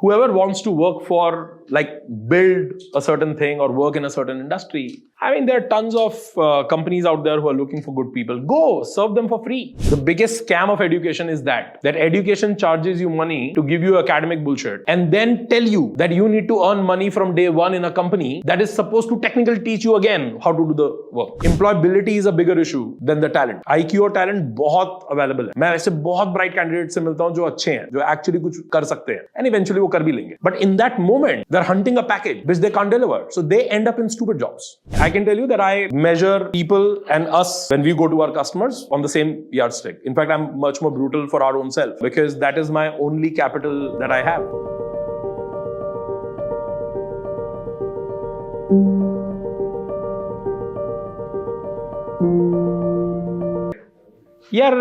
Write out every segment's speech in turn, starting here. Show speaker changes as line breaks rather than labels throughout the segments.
whoever wants to work for, like, build a certain thing or work in a certain industry, I mean, there are tons of companies out there who are looking for good people. Go, serve them for free. The biggest scam of education is that education charges you money to give you academic bullshit and then tell you that you need to earn money from day one in a company that is supposed to technically teach you again how to do the work. Employability is a bigger issue than the talent. IQ और talent बहुत available है. मैं ऐसे बहुत bright candidates से मिलता हूँ जो अच्छे हैं, जो actually कुछ कर सकते हैं, and eventually वो कर भी लेंगे. But in that moment, they're hunting a package which they can't deliver, so they end up in stupid jobs. I can tell you that I measure people and us when we go to our customers on the same yardstick. In fact, I'm much more brutal for our own self because that is my only capital that I have. यार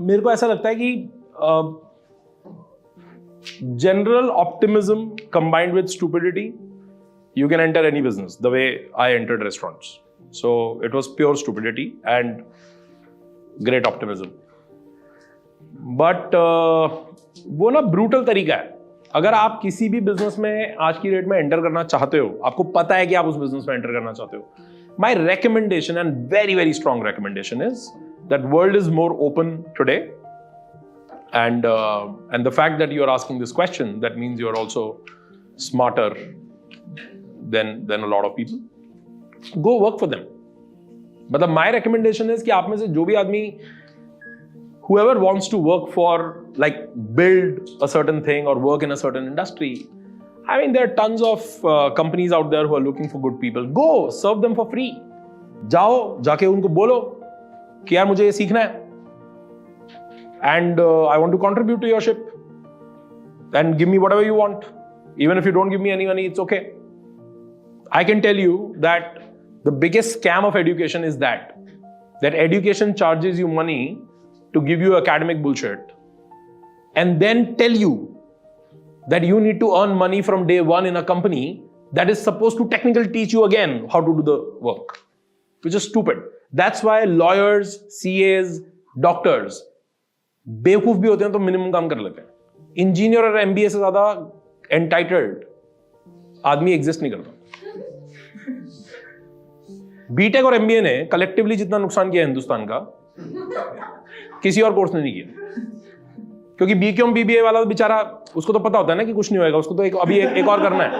मेरे को ऐसा लगता है कि general optimism combined with stupidity, you can enter any business the way I entered restaurants. So it was pure stupidity and great optimism. But वो ना brutal तरीका है. अगर आप किसी भी बिजनेस में आज की डेट में एंटर करना चाहते हो, आपको पता है कि आप उस बिजनेस में एंटर करना चाहते हो, my recommendation and very very strong recommendation is that world is more open today. And the fact that you are asking this question, that means you are also smarter than a lot of people. Go work for them. But my recommendation is कि आप में से जो भी आदमी, whoever wants to work for, like, build a certain thing or work in a certain industry, I mean, there are tons of companies out there who are looking for good people. Go, serve them for free. जाओ, जाके उनको बोलो कि यार मुझे ये सीखना है. And I want to contribute to your ship. And give me whatever you want. Even if you don't give me any money, it's okay. I can tell you that the biggest scam of education is that education charges you money to give you academic bullshit and then tell you that you need to earn money from day one in a company that is supposed to technically teach you again how to do the work, which is stupid. That's why lawyers, CAs, doctors बेवकूफ भी होते हैं तो minimum काम कर लेते हैं. Engineer और एमबीए से ज्यादा एंटाइटल्ड आदमी एग्जिस्ट नहीं करता. बीटेक और एमबीए ने कलेक्टिवली जितना नुकसान किया हिंदुस्तान का, किसी और कोर्स ने नहीं किया. क्योंकि बीकॉम बीबीए वाला बेचारा, उसको तो पता होता है ना कि कुछ नहीं होएगा, उसको तो एक और करना है.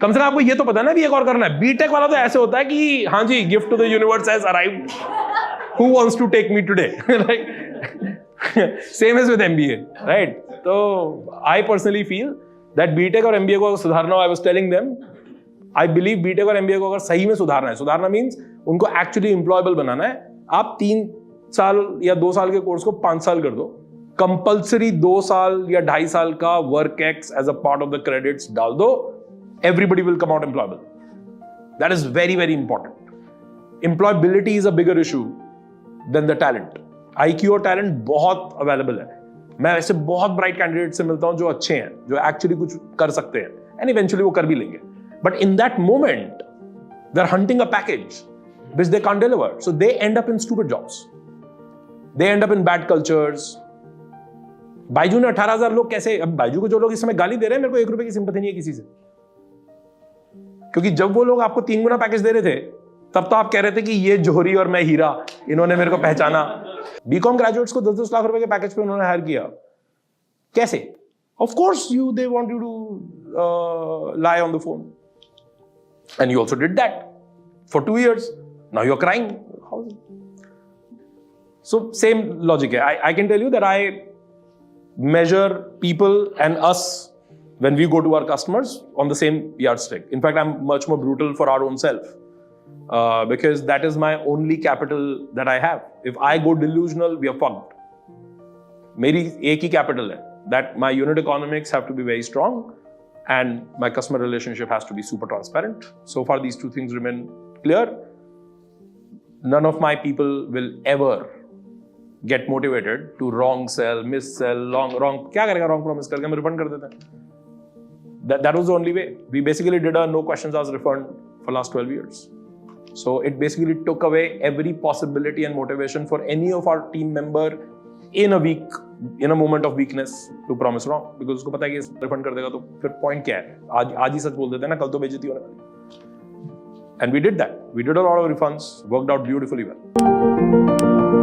कम से कम आपको ये तो पता है ना भी एक और करना है. बीटेक वाला तो ऐसे होता है कि हाँ जी, gift to the universe has arrived. Who wants to take me today? Like, same as with MBA, right? So I personally feel that BTech और MBA को सुधारना, I was telling them, I believe BTech और MBA को अगर सही में सुधारना है, सुधारना means उनको actually employable बनाना है. आप 3 साल या 2 साल के कोर्स को 5 साल कर दो. Compulsory 2 साल या 2.5 साल का WorkX as a part of the credits डाल दो. Everybody will come out employable. That is very very important. Employability is a bigger issue than the talent. IQ और talent बहुत available है. मैं ऐसे बहुत bright candidates से मिलता हूँ जो अच्छे हैं, जो actually कुछ कर सकते हैं, and eventually वो कर भी लेंगे. But in that moment, they're hunting a package which they can't deliver, so they end up in stupid jobs. They end up in bad cultures. Byju ने 18,000 लोग कैसे, अब बाइजू को जो लोग इस समय गाली दे रहे हैं, मेरे को 1 रुपए की सिंपैथी नहीं है किसी से. क्योंकि जब वो लोग आपको 3 गुना पैकेज दे रहे थे, तब तो आप कह रहे थे कि ये जोहरी और मैं हीरा, इन्होंने मेरे को पहचाना. बीकॉम ग्रेजुएट्स को 10-10 लाख रुपए के पैकेज पे उन्होंने हायर किया. कैसे? Of course they want you to lie on the phone, and you also did that for 2 years. Now you are crying. So same logic है. I can tell you that I measure people and us when we go to our customers on the same yardstick. In fact, I'm much more brutal for our own self. Because that is my only capital that I have. If I go delusional, we are fucked. मेरी एक ही capital है, that my unit economics have to be very strong and my customer relationship has to be super transparent. So far these 2 things remain clear. None of my people will ever get motivated to wrong sell, miss sell, wrong. क्या करेगा wrong promise करके, हम refund कर देते हैं. That was the only way. We basically did a no questions asked refund for last 12 years. So it basically took away every possibility and motivation for any of our team member in a week in a moment of weakness to promise wrong, because उसको पता है कि refund कर देगा तो फिर point क्या है, आज ही सच बोल देते हैं ना, कल तो बेइज्जती होने वाली. And we did that. We did a lot of refunds, worked out beautifully well.